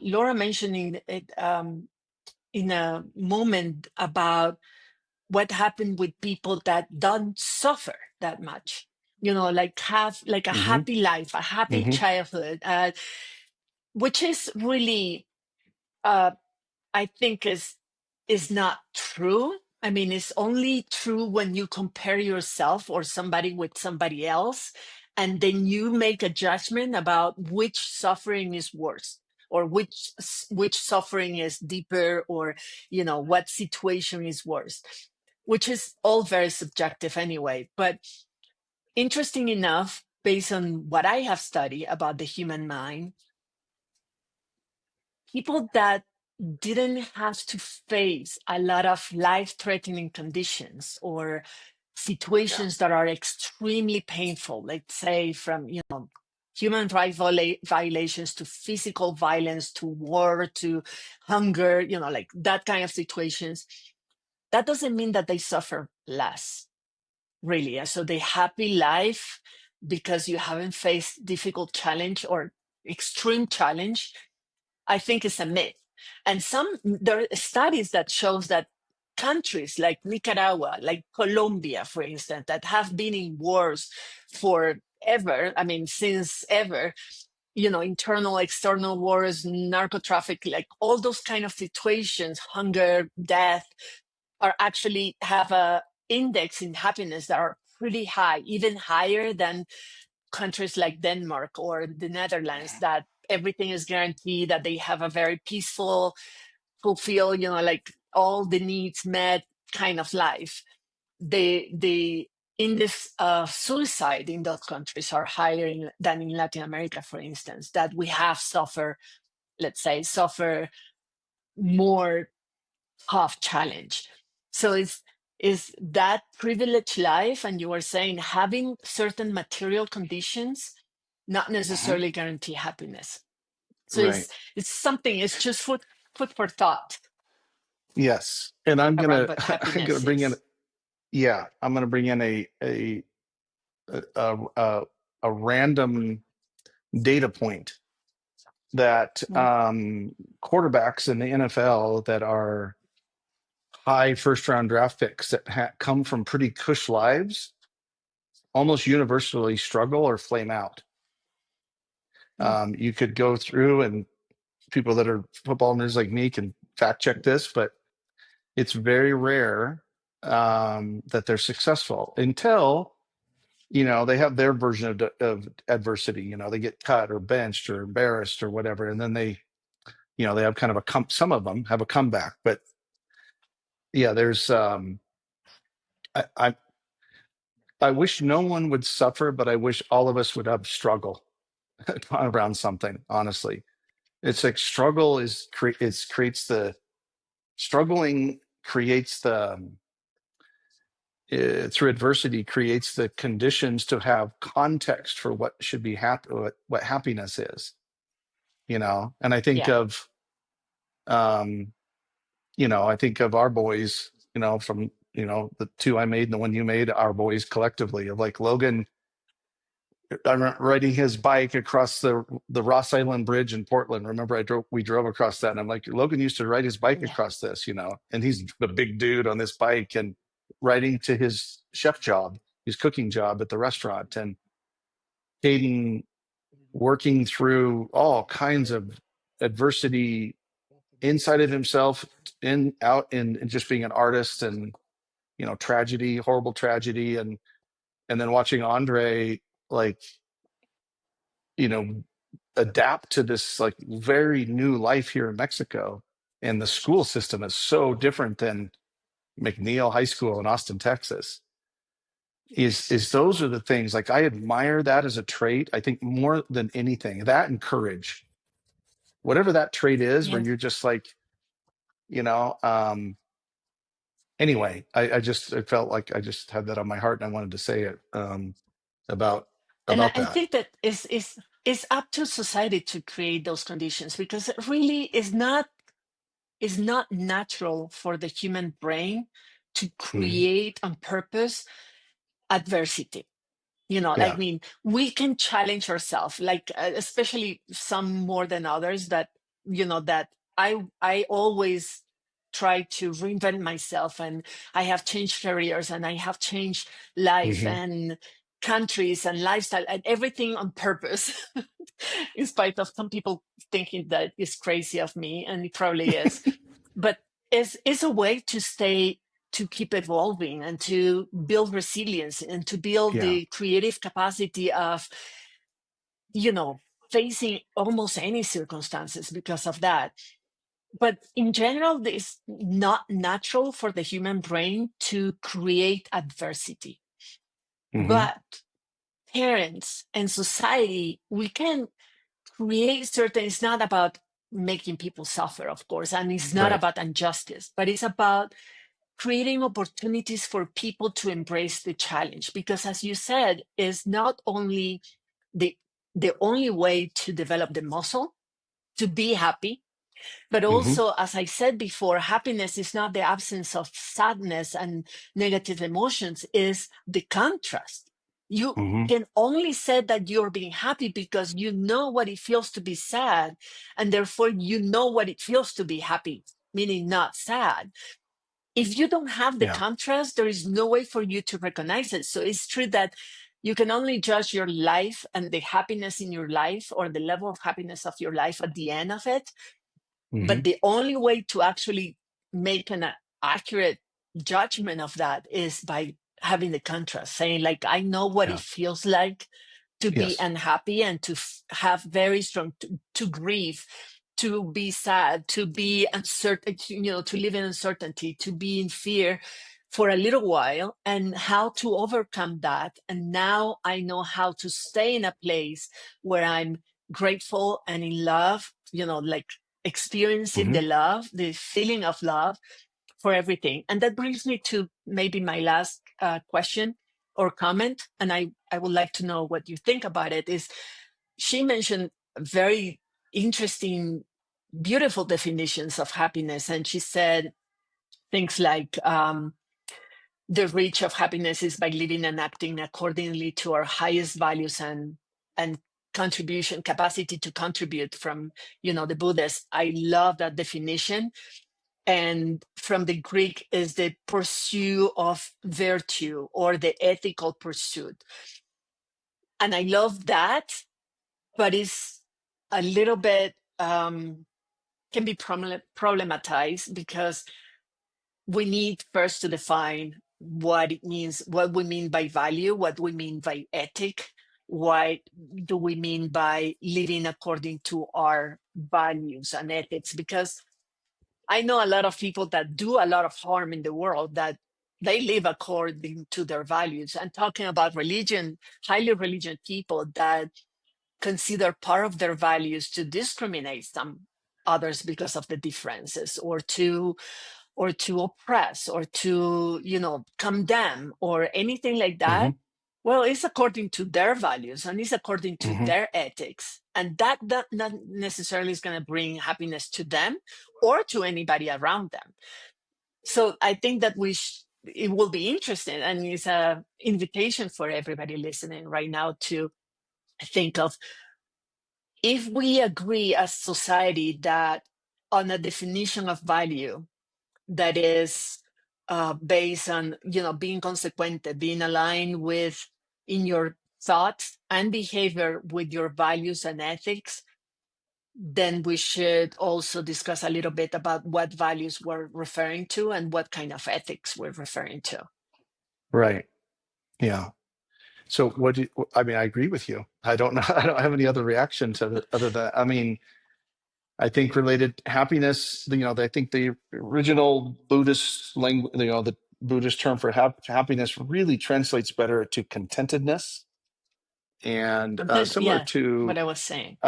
Laura mentioning it in a moment about what happened with people that don't suffer that much, like have like a Hmm. happy life, a happy Hmm. childhood, which is really uh, I think is not true. I mean, it's only true when you compare yourself or somebody with somebody else, and then you make a judgment about which suffering is worse, or which suffering is deeper, or what situation is worse, which is all very subjective anyway. But interesting enough, based on what I have studied about the human mind, people that didn't have to face a lot of life-threatening conditions or Yeah. situations that are extremely painful, let's say from human rights violations to physical violence to war to hunger, like that kind of situations, that doesn't mean that they suffer less, really. And so the happy life, because you haven't faced difficult challenge or extreme challenge, I think is a myth. And there are studies that shows that countries like Nicaragua, like Colombia, for instance, that have been in wars forever, I mean, since ever, internal, external wars, narco trafficking, like all those kind of situations, hunger, death, are actually have a index in happiness that are pretty high, even higher than countries like Denmark or the Netherlands, that everything is guaranteed, that they have a very peaceful, fulfill, like all the needs met kind of life. The index of suicide in those countries are higher than in Latin America, for instance, that we have suffer more tough challenge. So is that privileged life, and you were saying having certain material conditions not Mhm. necessarily guarantee happiness. So Right. it's something, it's just food for thought Yes. And I'm around gonna what I'm gonna happiness bring in is. I'm gonna bring in a a, a random data point that Mm. quarterbacks in the NFL that are high first round draft picks that come from pretty cush lives almost universally struggle or flame out. Mm. You could go through, and people that are football nerds like me can fact check this, but it's very rare that they're successful until they have their version of adversity. They get cut or benched or embarrassed or whatever, and then they have kind of some of them have a comeback. But yeah, there's I, I I wish no one would suffer, but I wish all of us would have struggle around something. Honestly, it's like struggle creates the struggling creates the through adversity creates the conditions to have context for what should be happy, what happiness is. And I think Yeah. of I think of our boys, from the two I made and the one you made, our boys collectively, of like Logan riding his bike across the Ross Island Bridge in Portland. Remember, we drove across that, and I'm like, Logan used to ride his bike Yeah. across this, and he's the big dude on this bike and riding to his chef job, his cooking job at the restaurant, and Caden working through all kinds of adversity inside of himself, in out in and just being an artist, and tragedy, horrible tragedy, and then watching Andre, like, you know adapt to this like very new life here in Mexico. And the school system is so different than McNeil High School in Austin, Texas. Is those are the things, like, I admire that as a trait, I think, more than anything, that and courage, whatever that trait is, where Yeah. you're just like, you know anyway, I felt like I just had that on my heart, and I wanted to say it, about And about I that. think that is up to society to create those conditions, because it really is not natural for the human brain to Mhm. create on purpose adversity. I Yeah. mean, we can challenge ourselves, like especially some more than others, that I always try to reinvent myself, and I have changed careers, and I have changed life Hmm. and countries and lifestyle and everything on purpose, in spite of some people thinking that is crazy of me, and it probably is. But is a way to stay, to keep evolving, and to build resilience, and to build Yeah. the creative capacity of you know facing almost any circumstances because of that. But in general, it's not natural for the human brain to create adversity. Hmm. But parents and society, we can create certain, it's not about making people suffer, of course, and it's not Right. about injustice, but it's about creating opportunities for people to embrace the challenge, because as you said, is not only the the only way to develop the muscle to be happy, but Hmm. also, as I said before, happiness is not the absence of sadness and negative emotions, is the contrast. You Hmm. can only say that you're being happy because you know what it feels to be sad, and therefore you know what it feels to be happy, meaning not sad. If you don't have the Yeah. contrast, there is no way for you to recognize it. So it's true that you can only judge your life and the happiness in your life, or the level of happiness of your life at the end of it. Hmm. But the only way to actually make an accurate judgment of that is by having the contrast, saying, like, I know what it Yeah. feels like to be Yes. unhappy, and to have very strong, to grieve, to be sad, to be uncertain, to live in uncertainty, to be in fear for a little while, and how to overcome that. And now I know how to stay in a place where I'm grateful and in love, like experiencing Hmm. the love, the feeling of love for everything. And that brings me to maybe my last question or comment, and I would like to know what you think about it, is she mentioned very interesting, beautiful definitions of happiness. And she said things like, the reach of happiness is by living and acting accordingly to our highest values and contribution capacity to contribute from, the Buddhist. I love that definition. And from the Greek is the pursuit of virtue or the ethical pursuit. And I love that, but it's a little bit can be problematized, because we need first to define what it means, what we mean by value, what we mean by ethic, what do we mean by living according to our values and ethics. Because I know a lot of people that do a lot of harm in the world, that they live according to their values. And talking about religion, highly religious people that consider part of their values to discriminate some others because of the differences, or to oppress, or to condemn, or anything like Hmm. that. Well, it's according to their values, and it's according to Hmm. their ethics, and that not necessarily is going to bring happiness to them or to anybody around them. So I think that it will be interesting, and it's a invitation for everybody listening right now to think of, if we agree as society that on a definition of value that is based on being consequent, being aligned with, in your thoughts and behavior, with your values and ethics, then we should also discuss a little bit about what values we're referring to and what kind of ethics we're referring to. Right. Yeah. So I mean, I agree with you. I don't know. I don't have any other reaction to it other than, I mean, I think related happiness, I think the original Buddhist language, the Buddhist term for happiness really translates better to contentedness, and similar Yeah, to what I was saying.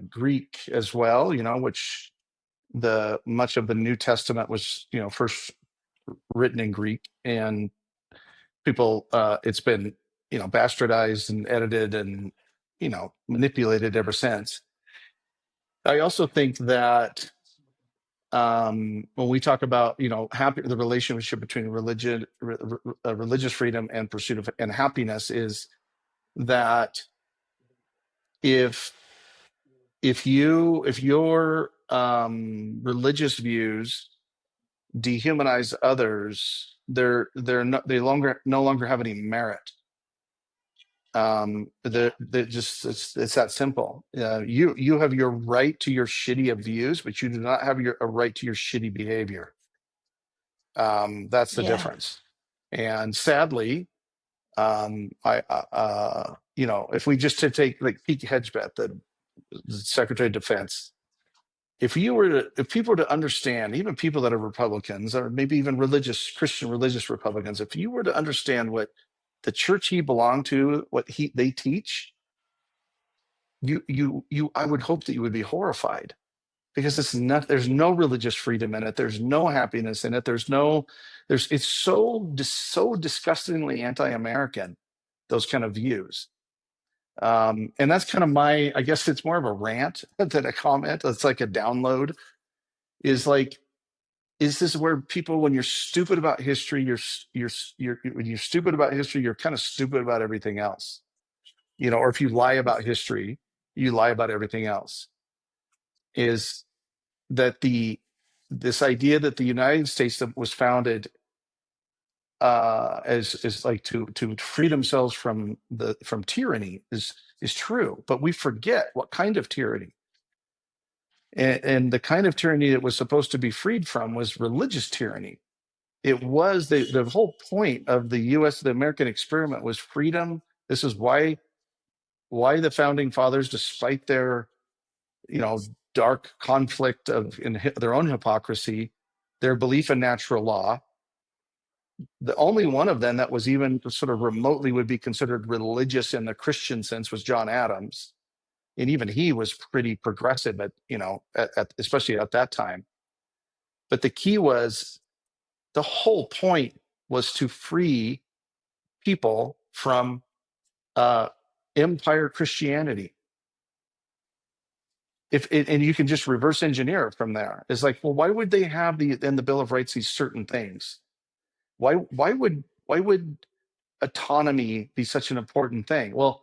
Greek as well, which the much of the New Testament was, first written in Greek, and people, it's been, bastardized and edited and, manipulated ever since. I also think that when we talk about, the relationship between religious freedom and pursuit of and happiness, is that if your religious views dehumanize others, they no longer have any merit. They're just, it's that simple. You have your right to your shitty views, but you do not have a right to your shitty behavior. That's the Yeah. difference. And sadly, if we just to take like Pete Hedgebeth, the Secretary of Defense, if people were to understand, even people that are Republicans, or maybe even Christian religious Republicans, if you were to understand what the church he belonged to, what they teach, I would hope that you would be horrified, because there's no religious freedom in it. There's no happiness in it. It's so disgustingly anti-American, those kind of views. And that's kind of I guess it's more of a rant than a comment. It's like a download, is this where people, when you're stupid about history, when you're stupid about history, you're kind of stupid about everything else, or if you lie about history, you lie about everything else. Is that this idea that the United States was founded as like to free themselves from tyranny is true, but we forget what kind of tyranny. And the kind of tyranny that was supposed to be freed from was religious tyranny. It was the whole point of the American experiment was freedom. This is why the founding fathers, despite their dark conflict in their own hypocrisy, their belief in natural law, the only one of them that was even sort of remotely would be considered religious in the Christian sense was John Adams. And even he was pretty progressive especially at that time. But the key was The whole point was to free people from empire Christianity. And you can just reverse engineer it from there. It's like, well, why would they have in the Bill of Rights these certain things? Why would autonomy be such an important thing? Well,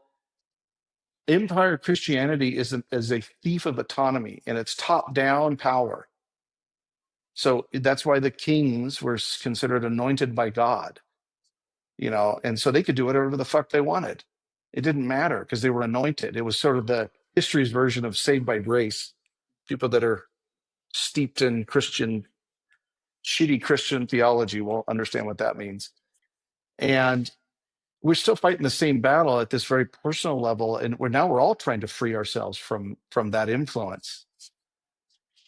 empire Christianity is a thief of autonomy, and it's top-down power. So that's why the kings were considered anointed by God, and so they could do whatever the fuck they wanted. It didn't matter because they were anointed. It was sort of the history's version of saved by grace. People that are steeped in shitty Christian theology won't understand what that means. And we're still fighting the same battle at this very personal level, and we're all trying to free ourselves from that influence.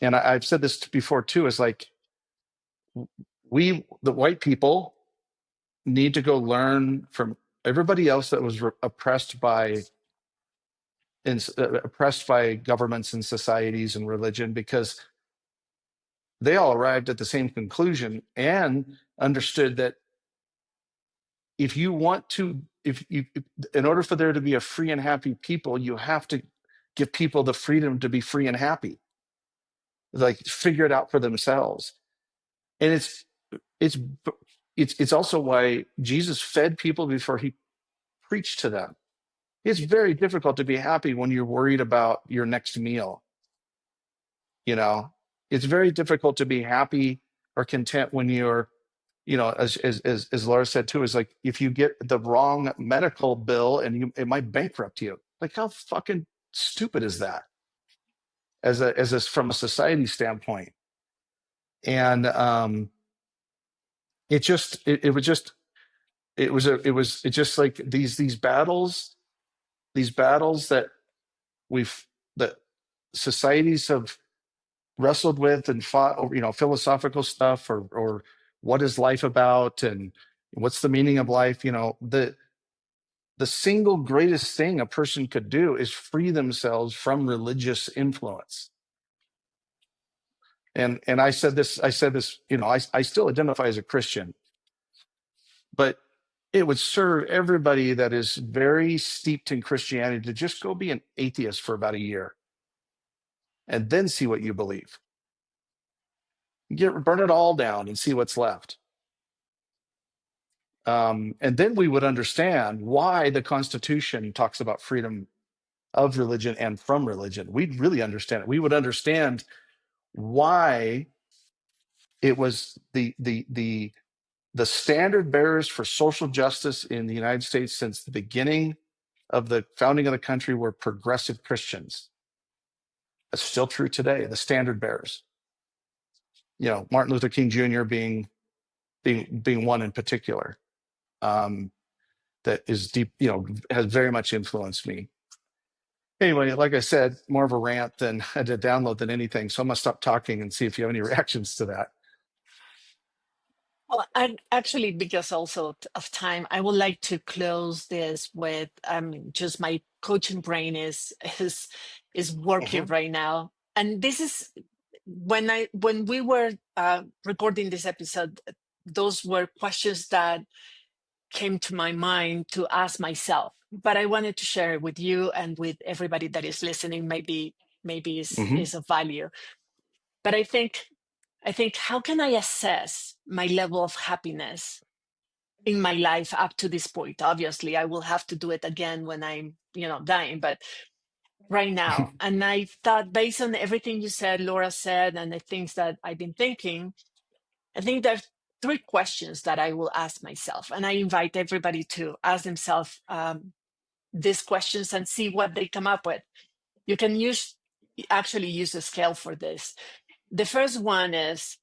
And I've said this before too, is like, the white people, need to go learn from everybody else that was oppressed by governments and societies and religion, because they all arrived at the same conclusion and understood that if you want to, in order for there to be a free and happy people, you have to give people the freedom to be free and happy, like figure it out for themselves. And it's also why Jesus fed people before he preached to them. It's very difficult to be happy when you're worried about your next meal. It's very difficult to be happy or content when you're, as Laura said too, is like, if you get the wrong medical bill and it might bankrupt you. Like, how fucking stupid is that? From a society standpoint. And it's just like these battles that that societies have wrestled with and fought over, philosophical stuff, or what is life about, and what's the meaning of life. The single greatest thing a person could do is free themselves from religious influence. And I said this, I still identify as a Christian, but it would serve everybody that is very steeped in Christianity to just go be an atheist for about a year and then see what you believe. Burn it all down and see what's left. And then we would understand why the Constitution talks about freedom of religion and from religion. We'd really understand it. We would understand why it was the standard bearers for social justice in the United States since the beginning of the founding of the country were progressive Christians. That's still true today. The standard bearers, Martin Luther King Jr. being one in particular, that is deep, has very much influenced me. Anyway, like I said, more of a rant than a download than anything. So I'm gonna stop talking and see if you have any reactions to that. Well, actually, because also of time, I would like to close this with just my coaching brain is working right now, and this is when we were recording this episode. Those were questions that came to my mind to ask myself, but I wanted to share it with you and with everybody that is listening. Maybe is of value. But I think how can I assess my level of happiness in my life up to this point? Obviously, I will have to do it again when I'm, dying, but right now. And I thought, based on everything you said, Laura said, and the things that I've been thinking, I think there's 3 questions that I will ask myself. And I invite everybody to ask themselves these questions and see what they come up with. You can actually use a scale for this. The first one is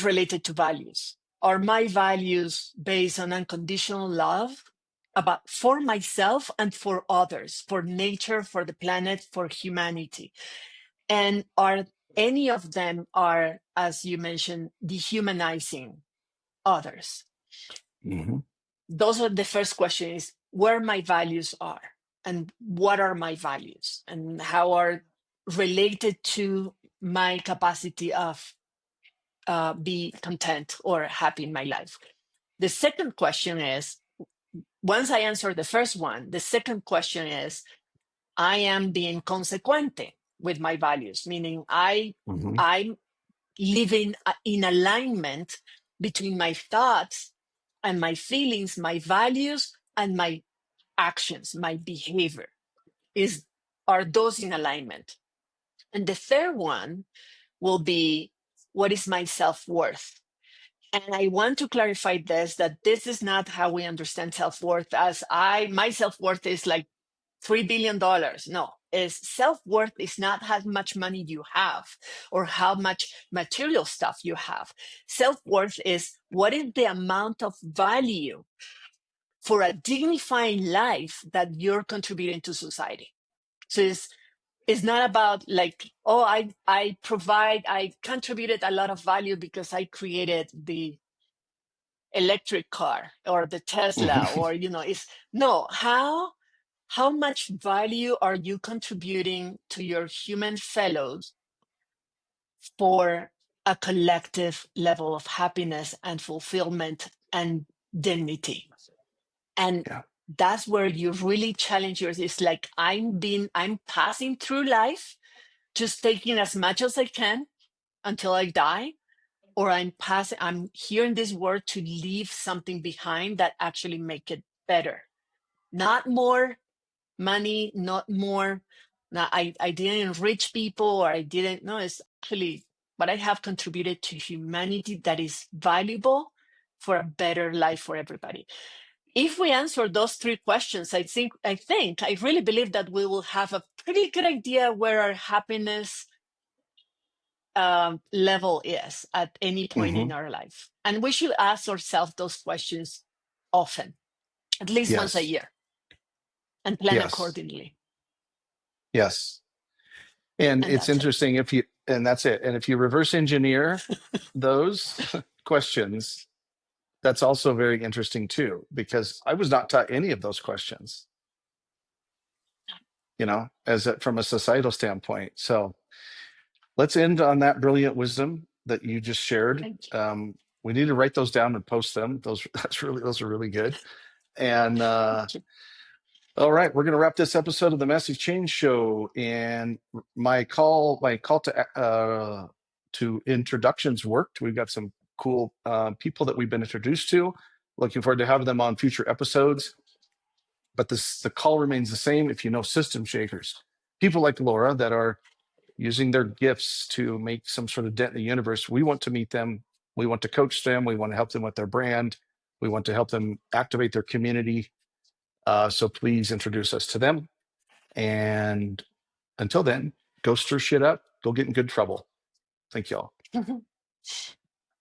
related to values. Are my values based on unconditional love for myself and for others, for nature, for the planet, for humanity? And are any of them are, as you mentioned, dehumanizing others? Those are the first question, is where my values are and what are my values and how are related to my capacity of be content or happy in my life? The second question is, once I answer the first one, the second question is, I am being consequente with my values, meaning I'm living in alignment between my thoughts and my feelings, my values and my actions, my behavior. Are those in alignment? And the third one will be, what is my self-worth? And I want to clarify this, that this is not how we understand self-worth as my self-worth is like $3 billion. No, self-worth is not how much money you have or how much material stuff you have. Self-worth is what is the amount of value for a dignifying life that you're contributing to society. So it's not about like, oh, I contributed a lot of value because I created the electric car or the Tesla, or it's no, how much value are you contributing to your human fellows for a collective level of happiness and fulfillment and dignity? And that's where you really challenge yourself. It's like I'm passing through life, just taking as much as I can until I die, or I'm here in this world to leave something behind that actually make it better. Not more money, not more. Now, I didn't enrich people, or I didn't. No, it's actually what I have contributed to humanity that is valuable for a better life for everybody. If we answer those three questions, I really believe that we will have a pretty good idea where our happiness level is at any point in our life. And we should ask ourselves those questions often, at least once a year, and plan accordingly. Yes. And it's interesting that's it. And if you reverse engineer those questions, that's also very interesting too, because I was not taught any of those questions, from a societal standpoint. So let's end on that brilliant wisdom that you just shared. We need to write those down and post them. Those are really good. And all right, we're going to wrap this episode of the Massive Change Show. And my call to introductions worked. We've got some cool people that we've been introduced to. Looking forward to having them on future episodes. But the call remains the same. If you know system shakers, people like Laura that are using their gifts to make some sort of dent in the universe, we want to meet them. We want to coach them. We want to help them with their brand. We want to help them activate their community. So please introduce us to them. And until then, go stir shit up. Go get in good trouble. Thank y'all.